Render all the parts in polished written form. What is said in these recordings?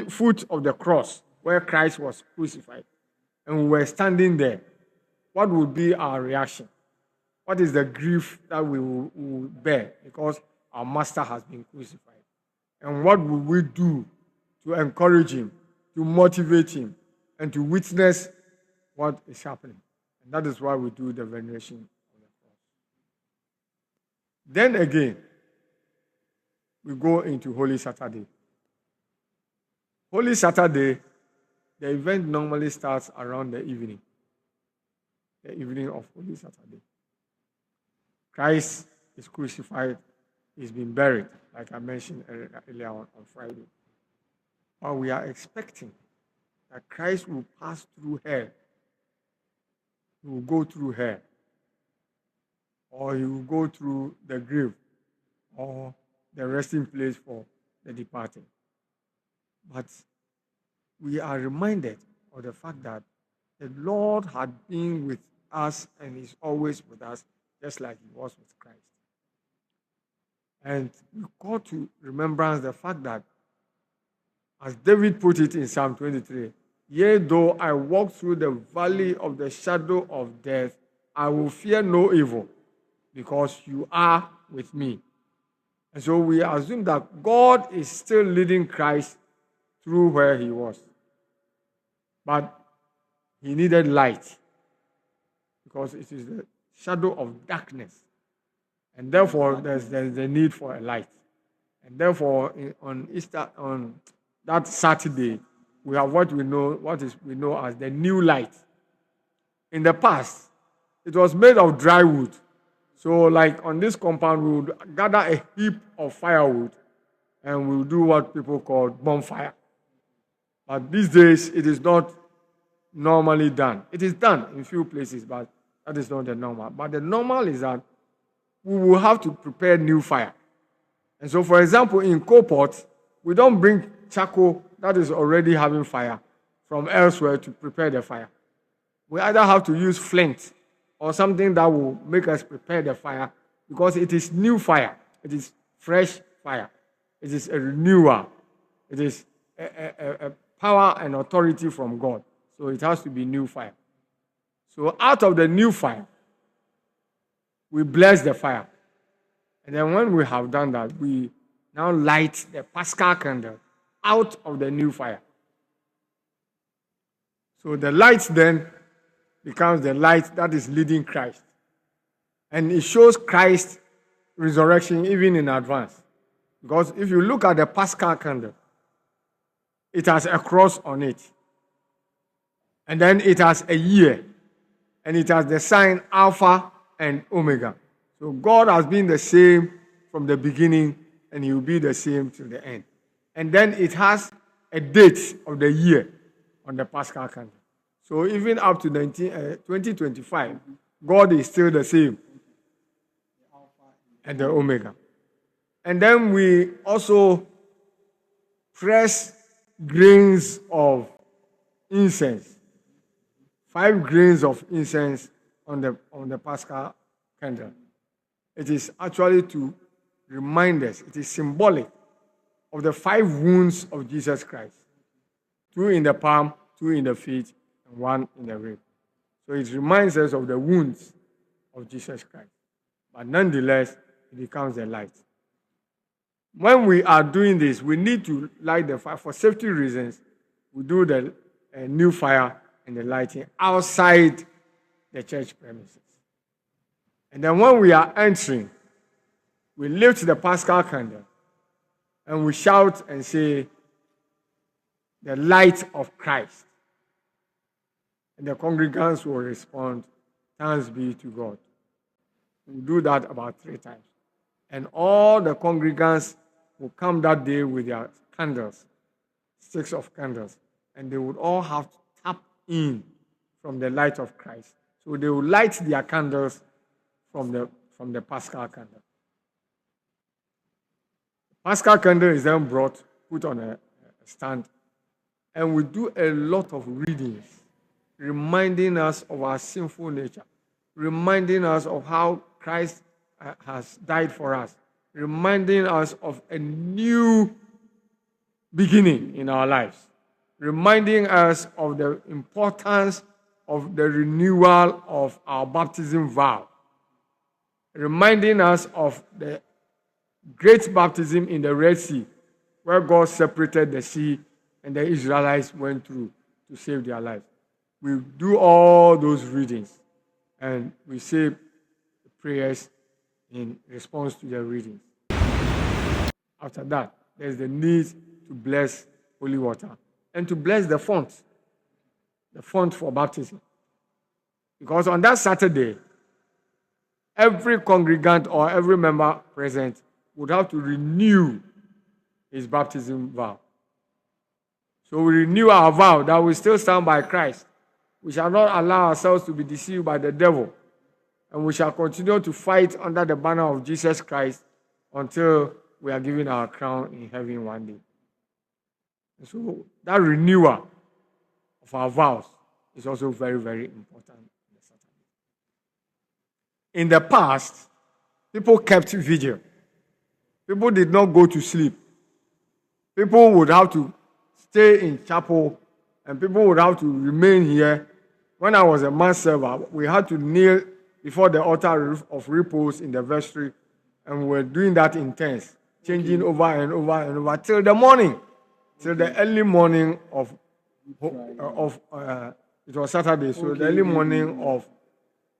foot of the cross where Christ was crucified, and we were standing there, what would be our reaction? What is the grief that we will bear because our master has been crucified? And what will we do to encourage him, to motivate him, and to witness what is happening? And that is why we do the veneration of the cross. Then again, we go into Holy Saturday. Holy Saturday, the event normally starts around the evening of Holy Saturday. Christ is crucified, he's been buried, like I mentioned earlier on Friday. But we are expecting that Christ will pass through hell. He will go through hell. Or he will go through the grave, or the resting place for the departed. But we are reminded of the fact that the Lord had been with us and is always with us, just like he was with Christ. And we call to remembrance the fact that, as David put it in Psalm 23, yea, though I walk through the valley of the shadow of death, I will fear no evil, because you are with me. And so we assume that God is still leading Christ through where he was. But he needed light, because it is the shadow of darkness. And therefore, there's a need for a light. And therefore, on Easter, on that Saturday, we have what we know as the new light. In the past, it was made of dry wood. So, like on this compound, we would gather a heap of firewood and we'll do what people call bonfire. But these days, it is not normally done. It is done in few places, but that is not the normal. But the normal is that we will have to prepare new fire. And so, for example, in coal pot, we don't bring charcoal that is already having fire from elsewhere to prepare the fire. We either have to use flint or something that will make us prepare the fire, because it is new fire. It is fresh fire. It is a renewal. It is a power and authority from God. So it has to be new fire. So out of the new fire, we bless the fire. And then when we have done that, we now light the Paschal candle out of the new fire. So the light then becomes the light that is leading Christ. And it shows Christ's resurrection even in advance. Because if you look at the Paschal candle, it has a cross on it. And then it has a year. And it has the sign Alpha and Omega. So God has been the same from the beginning, and he will be the same till the end. And then it has a date of the year on the Paschal candle. So even up to 2025, God is still the same. And the Omega. And then we also press grains of incense. 5 grains of incense on the Paschal candle. It is actually to remind us, it is symbolic of the 5 wounds of Jesus Christ. 2 in the palm, 2 in the feet, and 1 in the rib. So it reminds us of the wounds of Jesus Christ. But nonetheless, it becomes a light. When we are doing this, we need to light the fire. For safety reasons, we do the new fire and the lighting outside the church premises. And then when we are entering, we lift the Paschal candle and we shout and say, the light of Christ. And the congregants will respond, thanks be to God. We do that about 3 times. And all the congregants will come that day with their candles, sticks of candles, and they would all have to tap in from the light of Christ. So they will light their candles from the Paschal candle. The Paschal candle is then brought, put on a stand, and we do a lot of readings, reminding us of our sinful nature, reminding us of how Christ has died for us, reminding us of a new beginning in our lives, reminding us of the importance of the renewal of our baptism vow, reminding us of the great baptism in the Red Sea, where God separated the sea and the Israelites went through to save their lives. We do all those readings and we say prayers in response to the readings. After that, there's the need to bless holy water and to bless the font for baptism. Because on that Saturday, every congregant or every member present would have to renew his baptism vow. So we renew our vow that we still stand by Christ. We shall not allow ourselves to be deceived by the devil. And we shall continue to fight under the banner of Jesus Christ until we are given our crown in heaven one day. And so that renewal of our vows is also very, very important. In the past, people kept vigil. People did not go to sleep. People would have to stay in chapel and people would have to remain here. When I was a mass server, we had to kneel before the altar of repose in the vestry, and we were doing that in turns, changing over and over and over till the morning, till the early morning of it was Saturday, so the early morning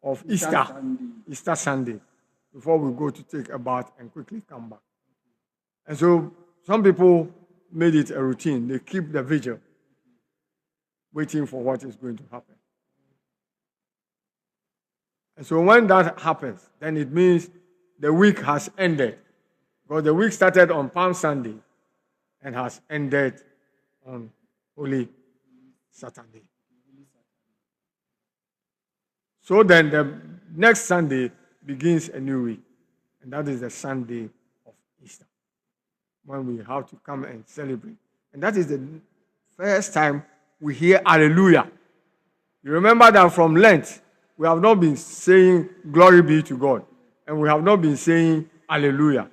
of Easter Sunday, before we go to take a bath and quickly come back. And so some people made it a routine. They keep the vigil, waiting for what is going to happen. And so when that happens, then it means the week has ended. Because the week started on Palm Sunday and has ended on Holy Saturday. So then the next Sunday begins a new week. And that is the Sunday of Easter, when we have to come and celebrate. And that is the first time we hear Hallelujah. You remember that from Lent, we have not been saying glory be to God. And we have not been saying Hallelujah.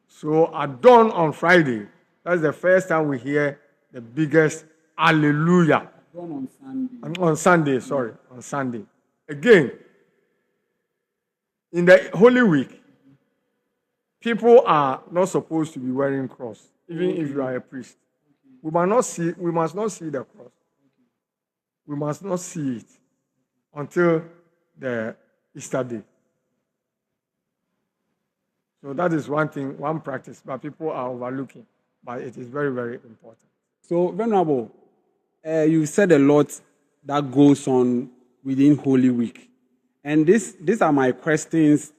So at dawn on Friday, that's the first time we hear the biggest Hallelujah. Dawn on Sunday. On Sunday. Again, in the Holy Week, people are not supposed to be wearing cross, even if you are a priest. We must not see the cross. We must not see it until the Easter day. So that is one thing, one practice, but people are overlooking. But it is very, very important. So, Venerable, you said a lot that goes on within Holy Week. And these are my questions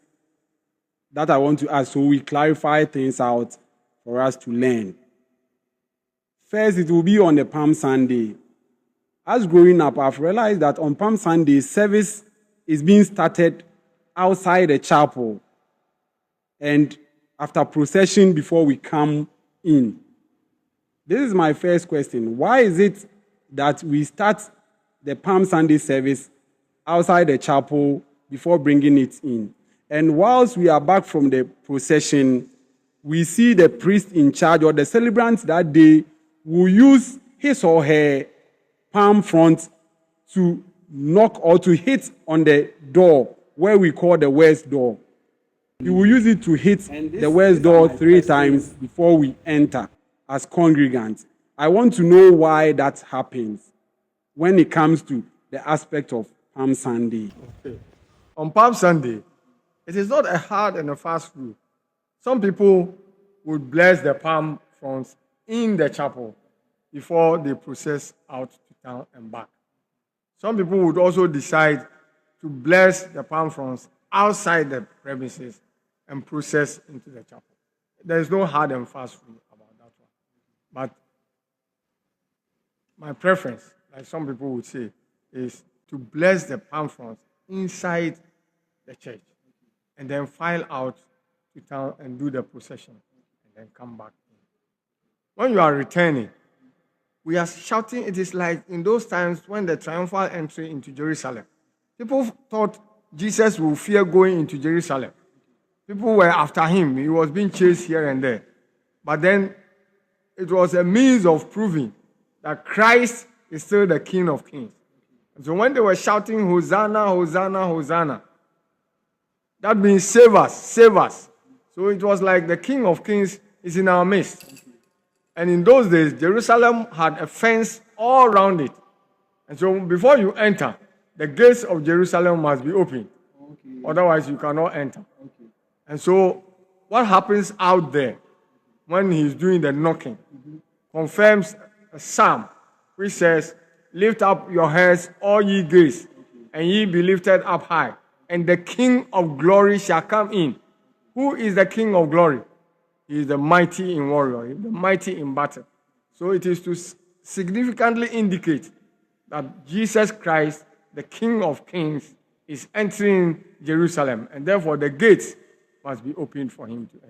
that I want to ask, so we clarify things out for us to learn. First, it will be on the Palm Sunday. As growing up, I've realized that on Palm Sunday, service is being started outside the chapel and after procession before we come in. This is my first question. Why is it that we start the Palm Sunday service outside the chapel before bringing it in? And whilst we are back from the procession, we see the priest in charge or the celebrant that day will use his or her palm front to knock or to hit on the door where we call the west door. He will use it to hit the west door 3 times before we enter as congregants. I want to know why that happens when it comes to the aspect of Palm Sunday. Okay. On Palm Sunday, it is not a hard and a fast rule. Some people would bless the palm fronds in the chapel before they process out to town and back. Some people would also decide to bless the palm fronds outside the premises and process into the chapel. There is no hard and fast rule about that one. But my preference, like some people would say, is to bless the palm fronds inside the church and then file out to town and do the procession and then come back in. When you are returning, we are shouting. It is like in those times when the triumphal entry into Jerusalem. People thought Jesus would fear going into Jerusalem. People were after him. He was being chased here and there. But then it was a means of proving that Christ is still the King of Kings. And so when they were shouting, Hosanna, Hosanna, Hosanna, that means save us, save us. So it was like the King of Kings is in our midst. And in those days, Jerusalem had a fence all around it. And so before you enter, the gates of Jerusalem must be open. Okay. Otherwise, you cannot enter. Okay. And so what happens out there when he's doing the knocking confirms a psalm which says, lift up your heads, all ye gates, and ye be lifted up high, and the King of glory shall come in. Who is the King of glory? He is the mighty in warrior, he is the mighty in battle. So it is to significantly indicate that Jesus Christ, the King of Kings, is entering Jerusalem, and therefore the gates must be opened for him to enter.